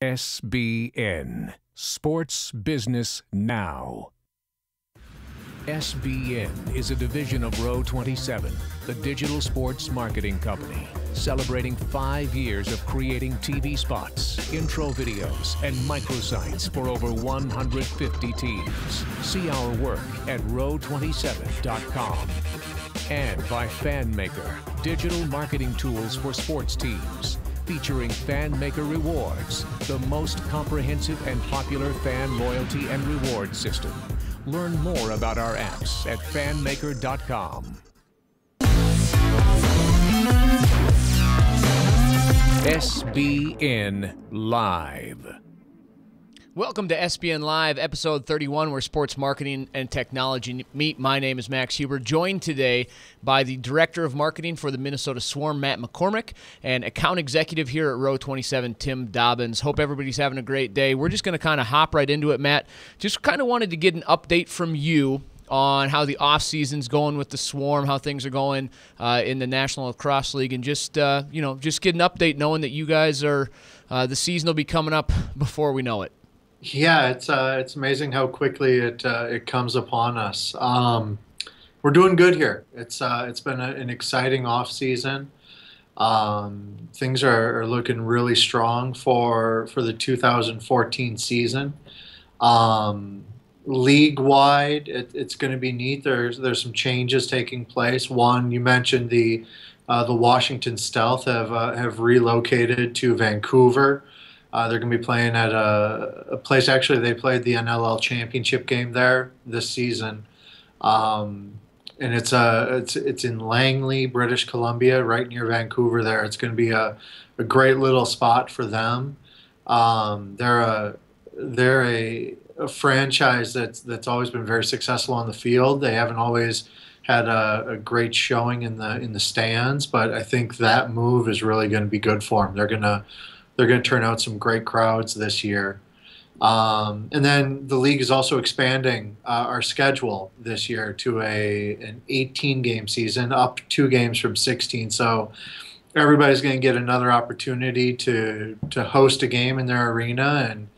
SBN Sports Business Now. SBN is a division of Row 27, the digital sports marketing company, celebrating 5 years of creating TV spots, intro videos, and microsites for over 150 teams. See our work at row27.com. And by FanMaker, digital marketing tools for sports teams, featuring FanMaker Rewards, the most comprehensive and popular fan loyalty and reward system. Learn more about our apps at fanmaker.com. SBN Live. Welcome to SBN Live, episode 31, where sports marketing and technology meet. My name is Max Huber, joined today by the Director of Marketing for the Minnesota Swarm, Matt McCormick, and Account Executive here at Row 27, Tim Dobbins. Hope everybody's having a great day. We're just going to kind of hop right into it, Matt. Just kind of wanted to get an update from you on how the off-season's going with the Swarm, how things are going in the National Lacrosse League, and just get an update knowing that you guys are, the season will be coming up before we know it. Yeah, it's amazing how quickly it comes upon us. We're doing good here. It's been an exciting off season. Things are looking really strong for the 2014 season. League wide, it's going to be neat. There's some changes taking place. One, you mentioned the Washington Stealth have relocated to Vancouver. They're going to be playing at a place. Actually, they played the NLL championship game there this season, and it's in Langley, British Columbia, right near Vancouver. There, it's going to be a great little spot for them. They're a franchise that's always been very successful on the field. They haven't always had a great showing in the stands, but I think that move is really going to be good for them. They're going to turn out some great crowds this year. And then the league is also expanding our schedule this year to an 18-game season, up 2 games from 16. So everybody's going to get another opportunity to host a game in their arena and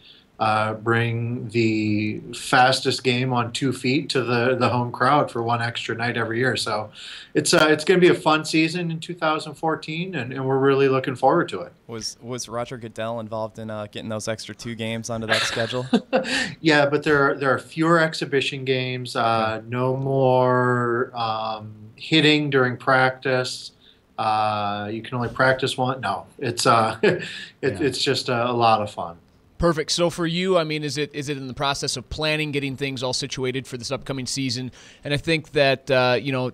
bring the fastest game on 2 feet to the home crowd for one extra night every year. So it's going to be a fun season in 2014, and we're really looking forward to it. Was Roger Goodell involved in getting those extra 2 games onto that schedule? Yeah, but there are fewer exhibition games, no more hitting during practice. You can only practice one. No, it's just a lot of fun. Perfect. So for you, I mean, is it in the process of planning, getting things all situated for this upcoming season? And I think that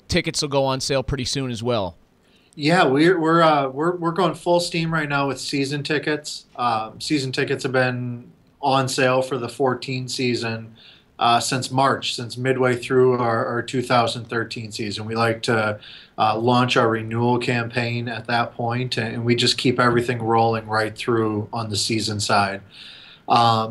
tickets will go on sale pretty soon as well. Yeah, we're going full steam right now with season tickets. Season tickets have been on sale for the 14 season since March, since midway through our 2013 season. We like to launch our renewal campaign at that point, and we just keep everything rolling right through on the season side.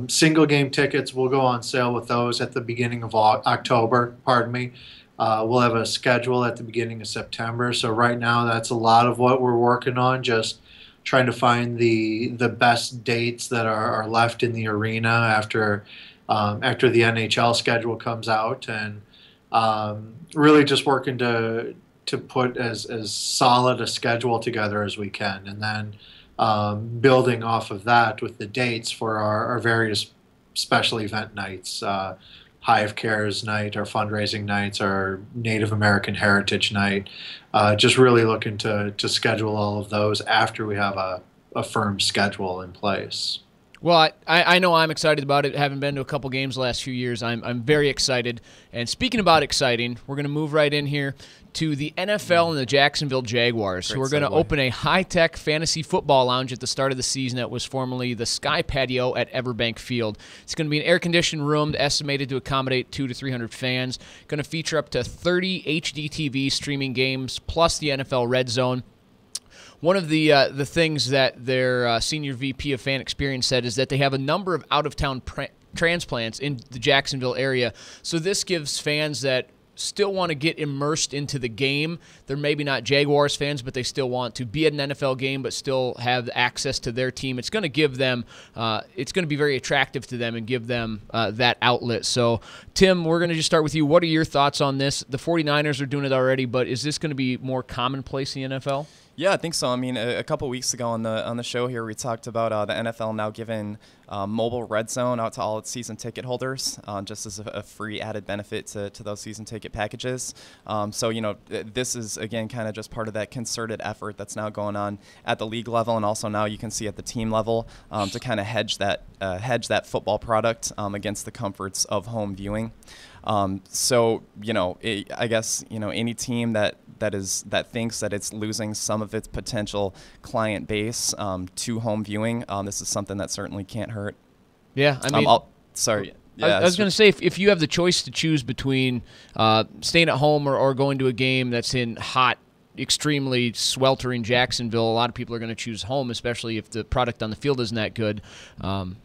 Single game tickets will go on sale with those at the beginning of October. We'll have a schedule at the beginning of September. So right now, that's a lot of what we're working on, just trying to find the best dates that are left in the arena after the NHL schedule comes out, and really just working to put as solid a schedule together as we can, and then building off of that with the dates for our various special event nights, High of Cares night, our fundraising nights, our Native American Heritage night, just really looking to schedule all of those after we have a firm schedule in place. Well, I know I'm excited about it. Having been to a couple games the last few years, I'm very excited. And speaking about exciting, we're going to move right in here to the NFL and the Jacksonville Jaguars, who are going to open a high-tech fantasy football lounge at the start of the season that was formerly the Sky Patio at Everbank Field. It's going to be an air-conditioned room estimated to accommodate 200 to 300 fans. Going to feature up to 30 HD TV streaming games, plus the NFL Red Zone. One of the things that their senior VP of fan experience said is that they have a number of out-of-town transplants in the Jacksonville area. So this gives fans that still want to get immersed into the game. They're maybe not Jaguars fans, but they still want to be at an NFL game but still have access to their team. It's going to give them it's going to be very attractive to them and give them that outlet. So, Tim, we're going to just start with you. What are your thoughts on this? The 49ers are doing it already, but is this going to be more commonplace in the NFL? Yeah, I think so. I mean, a couple weeks ago on the show here, we talked about the NFL now giving mobile red zone out to all its season ticket holders, just as a free added benefit to those season ticket packages. So, this is, again, kind of just part of that concerted effort that's now going on at the league level, and also now you can see at the team level to kind of hedge that football product against the comforts of home viewing. So, I guess, any team that thinks that it's losing some of its potential client base to home viewing, this is something that certainly can't hurt. Yeah, I mean, sorry. Yeah, I was going to say, if you have the choice to choose between staying at home or going to a game that's in hot, extremely sweltering Jacksonville, a lot of people are going to choose home, especially if the product on the field isn't that good.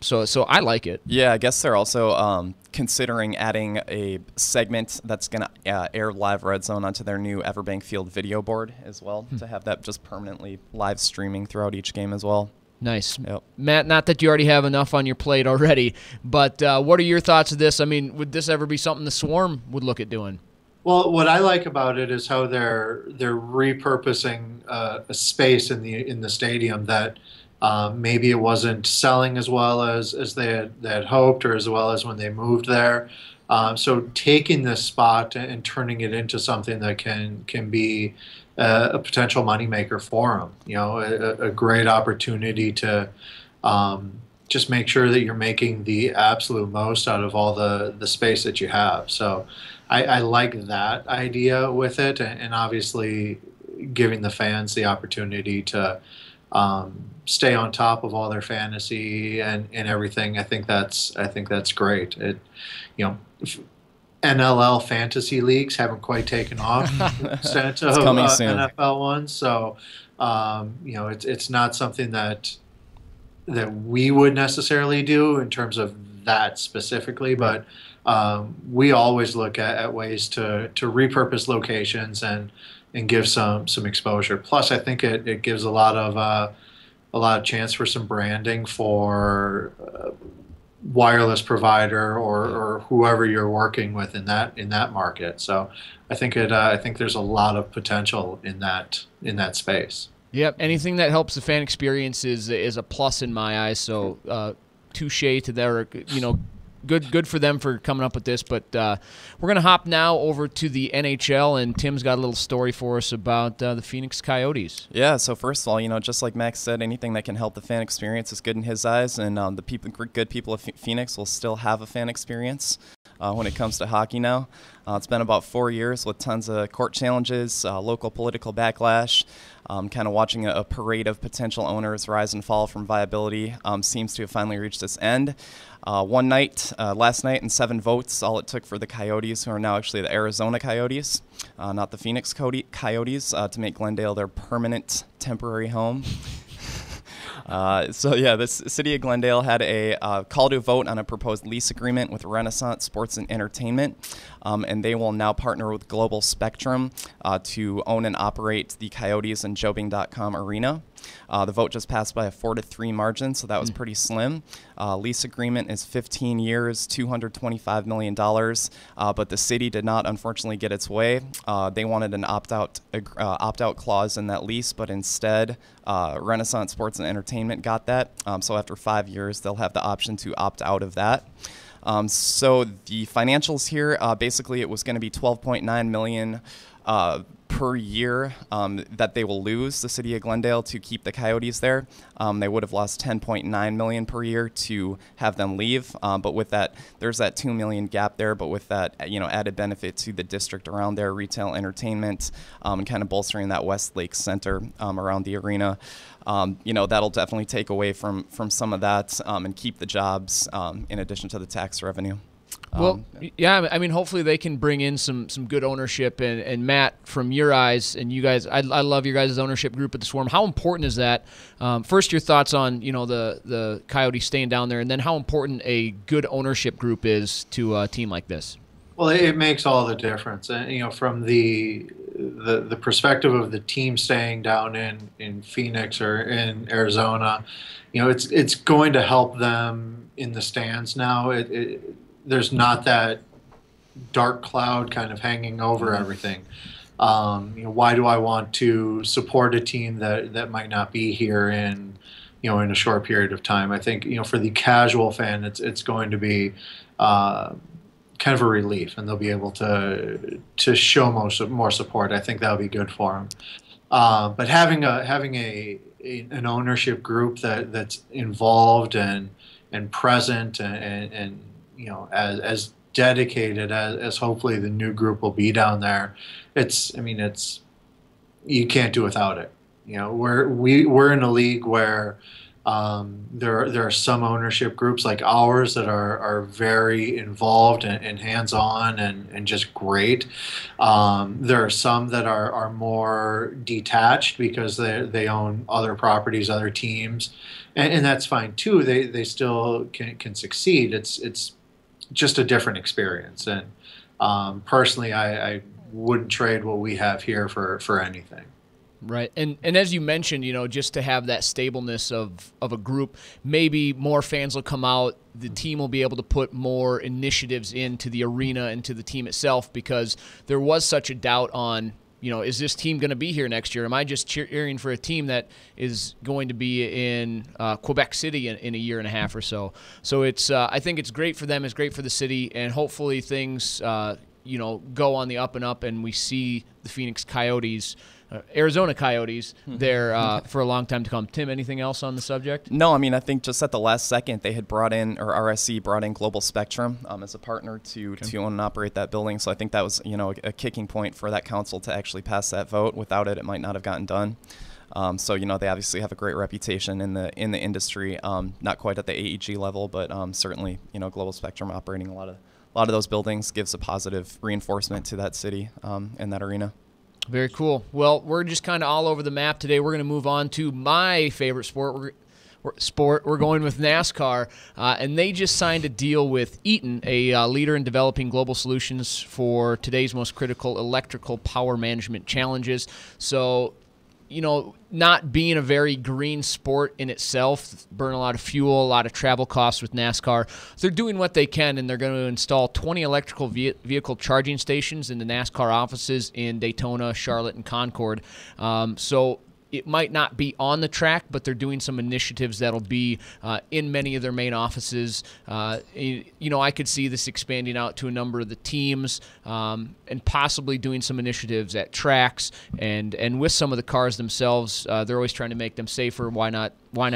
So I like it. Yeah, I guess they're also considering adding a segment that's going to air live Red Zone onto their new Everbank Field video board as well, to have that just permanently live streaming throughout each game as well. Nice. Yep. Matt, not that you already have enough on your plate already, but what are your thoughts of this? I mean, would this ever be something the Swarm would look at doing? Well, what I like about it is how they're repurposing a space in the stadium that maybe it wasn't selling as well as they had hoped, or as well as when they moved there. So taking this spot and turning it into something that can be a potential moneymaker for them. A great opportunity to just make sure that you're making the absolute most out of all the space that you have. So I like that idea with it, and obviously giving the fans the opportunity to stay on top of all their fantasy and everything. I think that's great. NLL fantasy leagues haven't quite taken off instead of NFL ones, so it's not something that we would necessarily do in terms of that specifically, but we always look at ways to repurpose locations and give some exposure. Plus, I think it gives a lot of chance for some branding for wireless provider or whoever you're working with in that market. So I think there's a lot of potential in that space. Yep. Anything that helps the fan experience is a plus in my eyes. So touche to their Good for them for coming up with this, but we're going to hop now over to the NHL, and Tim's got a little story for us about the Phoenix Coyotes. Yeah, so first of all, just like Max said, anything that can help the fan experience is good in his eyes, and the good people of Phoenix will still have a fan experience when it comes to hockey now. It's been about 4 years with tons of court challenges, local political backlash, kind of watching a parade of potential owners rise and fall from viability seems to have finally reached its end. One night, last night, and 7 votes, all it took for the Coyotes, who are now actually the Arizona Coyotes, not the Phoenix Coyotes, to make Glendale their permanent temporary home. The city of Glendale had a call to a vote on a proposed lease agreement with Renaissance Sports and Entertainment, and they will now partner with Global Spectrum to own and operate the Coyotes and Jobing.com arena. The vote just passed by a 4-3 margin, so that was pretty slim. Lease agreement is 15 years, $225 million, but the city did not, unfortunately, get its way. They wanted an opt-out clause in that lease, but instead, Renaissance Sports and Entertainment got that. So after 5 years, they'll have the option to opt out of that. So the financials here, basically, it was going to be $12.9 million per year that they will lose, the city of Glendale, to keep the Coyotes there. They would have lost $10.9 million per year to have them leave, but with that, there's that $2 million gap there. But with that, added benefit to the district around there, retail, entertainment, and kind of bolstering that Westlake Center around the arena. That'll definitely take away from some of that and keep the jobs in addition to the tax revenue. Well, yeah, I mean, hopefully they can bring in some good ownership. And Matt, from your eyes, and you guys, I love your guys' ownership group at the Swarm. How important is that? First, your thoughts on, the Coyotes staying down there, and then how important a good ownership group is to a team like this. Well, it makes all the difference, and from the perspective of the team staying down in Phoenix or in Arizona, it's going to help them in the stands now. There's not that dark cloud kind of hanging over everything. Why do I want to support a team that might not be here in a short period of time? I think for the casual fan, it's going to be kind of a relief, and they'll be able to show more support. I think that'll be good for them. But having an ownership group that's involved and present and as dedicated as hopefully the new group will be down there, it's you can't do without it. We're in a league where there are some ownership groups like ours that are very involved and hands-on and just great. There are some that are more detached because they own other properties, other teams, and that's fine too. They still can succeed. It's just a different experience, and personally, I wouldn't trade what we have here for anything. Right. And as you mentioned, just to have that stableness of a group, maybe more fans will come out. The team will be able to put more initiatives into the arena and to the team itself, because there was such a doubt on, is this team going to be here next year? Am I just cheering for a team that is going to be in Quebec City in a year and a half or so? So I think it's great for them. It's great for the city, and hopefully things, go on the up and up, and we see the Phoenix Coyotes, Arizona Coyotes, there for a long time to come. Tim, anything else on the subject? No, I think just at the last second they had RSC brought in Global Spectrum as a partner to own and operate that building. So I think that was a kicking point for that council to actually pass that vote. Without it, it might not have gotten done. So they obviously have a great reputation in the industry. Not quite at the AEG level, but certainly Global Spectrum operating a lot of those buildings gives a positive reinforcement to that city and that arena. Very cool. Well, we're just kind of all over the map today. We're going to move on to my favorite sport. We're going with NASCAR, and they just signed a deal with Eaton, a leader in developing global solutions for today's most critical electrical power management challenges. So, not being a very green sport in itself, burn a lot of fuel, a lot of travel costs with NASCAR. So they're doing what they can, and they're going to install 20 electrical vehicle charging stations in the NASCAR offices in Daytona, Charlotte, and Concord. So it might not be on the track, but they're doing some initiatives that'll be in many of their main offices. I could see this expanding out to a number of the teams and possibly doing some initiatives at tracks and with some of the cars themselves. They're always trying to make them safer. Why not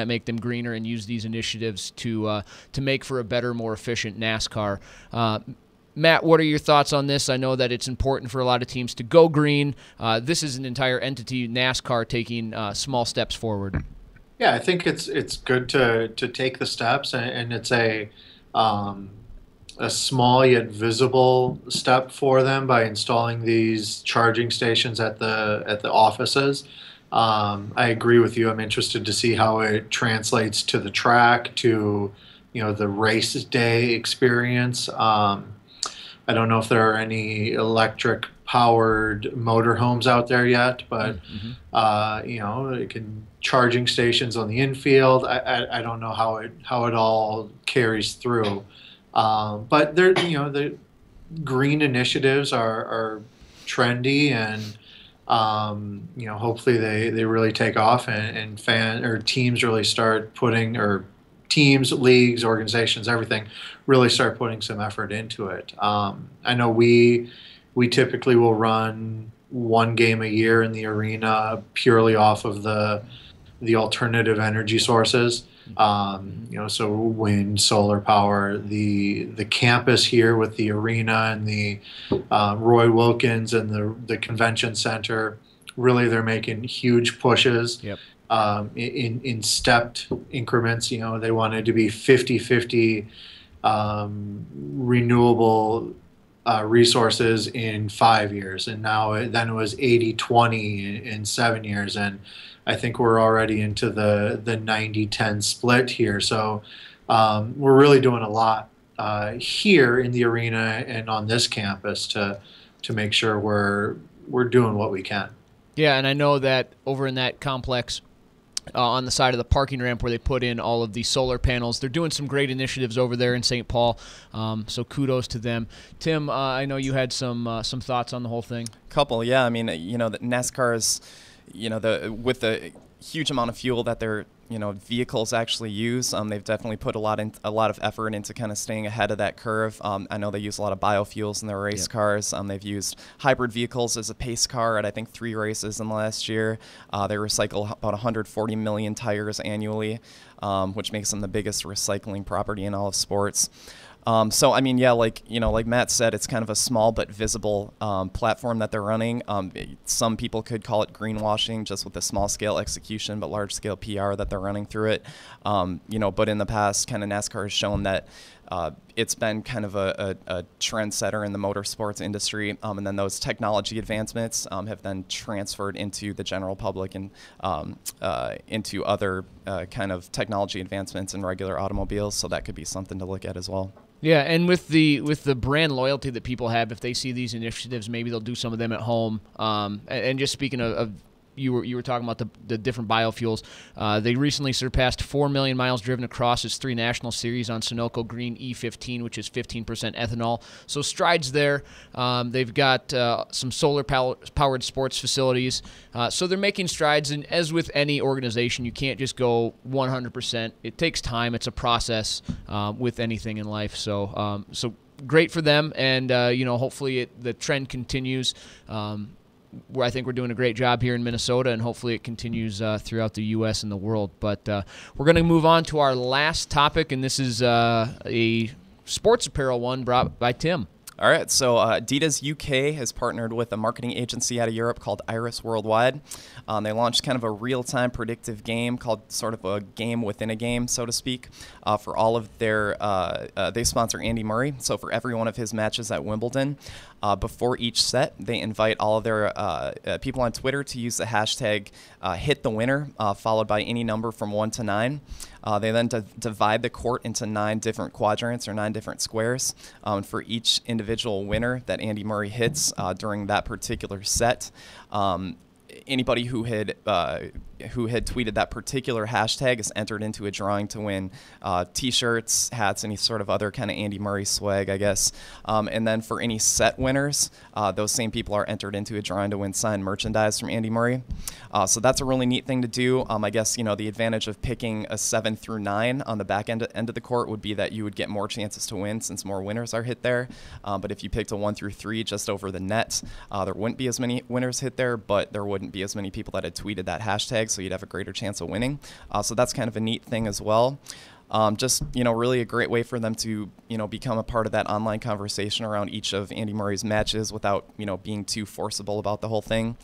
make them greener and use these initiatives to make for a better, more efficient NASCAR? Matt, what are your thoughts on this? I know that it's important for a lot of teams to go green. This is an entire entity, NASCAR, taking small steps forward. Yeah, I think it's good to take the steps, and it's a small yet visible step for them by installing these charging stations at the offices. I agree with you. I'm interested to see how it translates to the track, to the race day experience. I don't know if there are any electric-powered motorhomes out there yet, but charging stations on the infield. I don't know how it all carries through, but the green initiatives are trendy, and hopefully they really take off, and teams really start putting, or teams, leagues, organizations, everything really start putting some effort into it. I know we typically will run one game a year in the arena purely off of the alternative energy sources. So wind, solar power. The campus here with the arena and the Roy Wilkins and the convention center, really they're making huge pushes. Yep. In stepped increments. They wanted to be 50-50 renewable resources in 5 years, and then it was 80-20 in 7 years, and I think we're already into the 90-10 split here. So we're really doing a lot here in the arena and on this campus to make sure we're doing what we can. Yeah, and I know that over in that complex, on the side of the parking ramp where they put in all of the solar panels, they're doing some great initiatives over there in St. Paul. So kudos to them. Tim, I know you had some thoughts on the whole thing. Couple, yeah. I mean, the NASCAR is, with the huge amount of fuel that their vehicles actually use. They've definitely put a lot of effort into kind of staying ahead of that curve. I know they use a lot of biofuels in their race cars. They've used hybrid vehicles as a pace car at I think 3 races in the last year. They recycle about 140 million tires annually, which makes them the biggest recycling property in all of sports. So I mean, yeah, like Matt said, it's kind of a small but visible platform that they're running. Some people could call it greenwashing, just with the small scale execution, but large scale PR that they're running through it. But in the past, kind of NASCAR has shown that it's been kind of a trendsetter in the motorsports industry, and then those technology advancements have then transferred into the general public and into other kind of technology advancements in regular automobiles. So that could be something to look at as well. Yeah, and with the brand loyalty that people have, if they see these initiatives, maybe they'll do some of them at home. And just speaking of you were talking about the different biofuels. They recently surpassed 4 million miles driven across its 3 national series on Sunoco Green E15, which is 15% ethanol. So strides there. They've got some solar-powered sports facilities. So they're making strides. And as with any organization, you can't just go 100%. It takes time. It's a process with anything in life. So great for them. And, hopefully the trend continues. Where I think we're doing a great job here in Minnesota, and hopefully it continues throughout the U.S. and the world. But we're going to move on to our last topic, and this is a sports apparel one brought by Tim. All right, so Adidas UK has partnered with a marketing agency out of Europe called Iris Worldwide. They launched kind of a real-time predictive game called sort of a game within a game, so to speak, for all of their they sponsor Andy Murray. So for every one of his matches at Wimbledon, before each set, they invite all of their people on Twitter to use the hashtag #HitTheWinner, followed by any number from 1 to 9. They then divide the court into 9 different quadrants or 9 different squares. For each individual winner that Andy Murray hits during that particular set, anybody who had tweeted that particular hashtag is entered into a drawing to win T-shirts, hats, any sort of other kind of Andy Murray swag, I guess. And then for any set winners, those same people are entered into a drawing to win signed merchandise from Andy Murray. So that's a really neat thing to do. I guess the advantage of picking a 7 through 9 on the back end of the court would be that you would get more chances to win since more winners are hit there. But if you picked a 1 through 3 just over the net, there wouldn't be as many winners hit there, but there wouldn't be as many people that had tweeted that hashtag, so you'd have a greater chance of winning. So that's kind of a neat thing as well. Really a great way for them to, become a part of that online conversation around each of Andy Murray's matches without, being too forcible about the whole thing.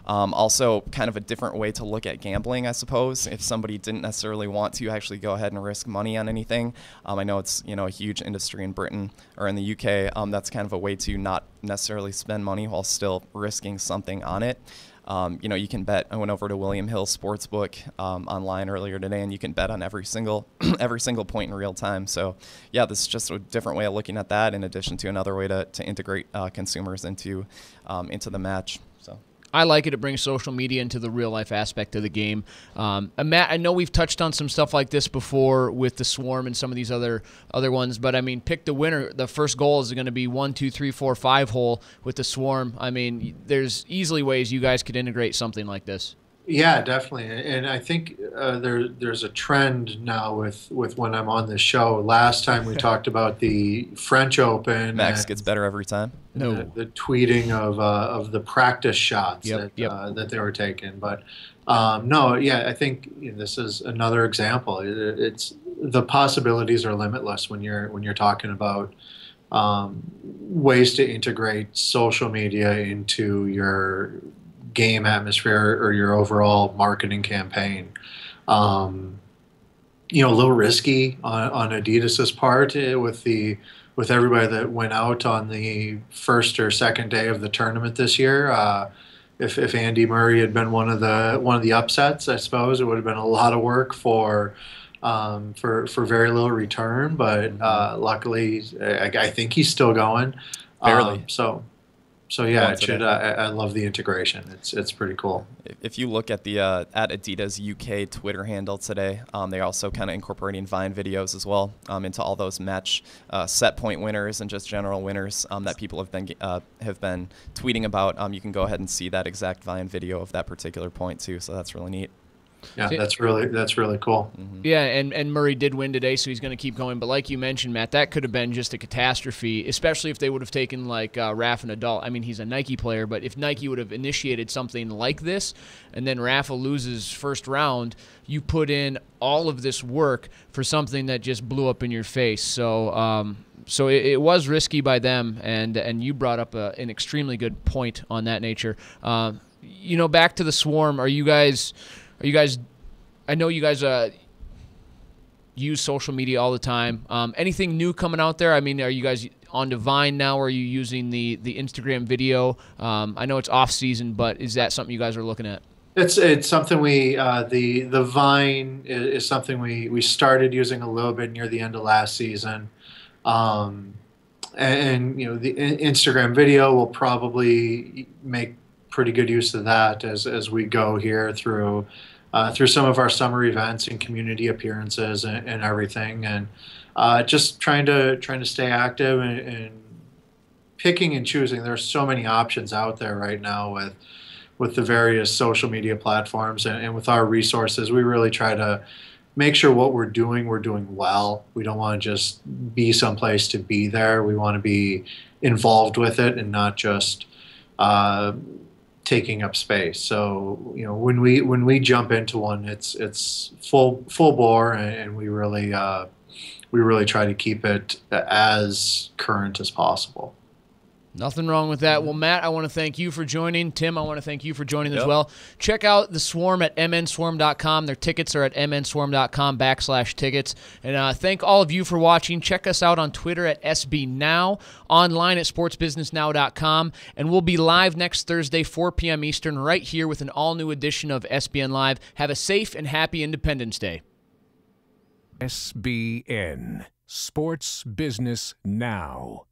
Also kind of a different way to look at gambling, I suppose, if somebody didn't necessarily want to actually go ahead and risk money on anything. I know it's, a huge industry in Britain or in the UK. That's kind of a way to not necessarily spend money while still risking something on it. You can bet. I went over to William Hill Sportsbook online earlier today, and you can bet on every single point in real time. So, yeah, this is just a different way of looking at that, in addition to another way to integrate consumers into the match. So. I like it. It brings social media into the real-life aspect of the game. And Matt, I know we've touched on some stuff like this before with the Swarm and some of these other ones, but, I mean, pick the winner. The first goal is going to be 1, 2, 3, 4, 5 hole with the Swarm. I mean, there's easily ways you guys could integrate something like this. Yeah, definitely. And I think there's a trend now with when I'm on this show. Last time we talked about the French Open. Max gets better every time. No, the tweeting of the practice shots that they were taking. But I think this is another example. It's the possibilities are limitless when you're talking about ways to integrate social media into your game atmosphere or your overall marketing campaign. A little risky on Adidas's part with everybody that went out on the first or second day of the tournament this year. If Andy Murray had been one of the upsets, I suppose it would have been a lot of work for for very little return, but luckily, I think he's still going. Barely. So yeah, it should. I love the integration. It's pretty cool. If you look at the at Adidas UK Twitter handle today, they're also kind of incorporating Vine videos as well into all those match set point winners and just general winners that people have been tweeting about. You can go ahead and see that exact Vine video of that particular point too. So that's really neat. Yeah, that's really cool. Yeah, and Murray did win today, so he's going to keep going. But like you mentioned, Matt, that could have been just a catastrophe, especially if they would have taken like Rafa Nadal. I mean, he's a Nike player, but if Nike would have initiated something like this, and then Rafa loses first round, you put in all of this work for something that just blew up in your face. So. So it was risky by them, and you brought up an extremely good point on that nature. Back to the Swarm. Are you guys? I know you guys use social media all the time. Anything new coming out there? I mean, are you guys on Vine now? Or are you using the Instagram video? I know it's off season, but is that something you guys are looking at? It's something the Vine is something we started using a little bit near the end of last season. And the Instagram video will probably make pretty good use of that as we go here through some of our summer events and community appearances and everything, and just trying to stay active and picking and choosing. There's so many options out there right now with the various social media platforms, and with our resources, we really try to make sure what we're doing well. We don't want to just be someplace to be there. We want to be involved with it and not just taking up space. So when we jump into one, it's full bore, and we really try to keep it as current as possible. Nothing wrong with that. Well, Matt, I want to thank you for joining. Tim, I want to thank you for joining as well. Check out the Swarm at mnswarm.com. Their tickets are at mnswarm.com/tickets. And thank all of you for watching. Check us out on Twitter at SBNow, online at sportsbusinessnow.com. And we'll be live next Thursday, 4 p.m. Eastern, right here with an all-new edition of SBN Live. Have a safe and happy Independence Day. SBN, Sports Business Now.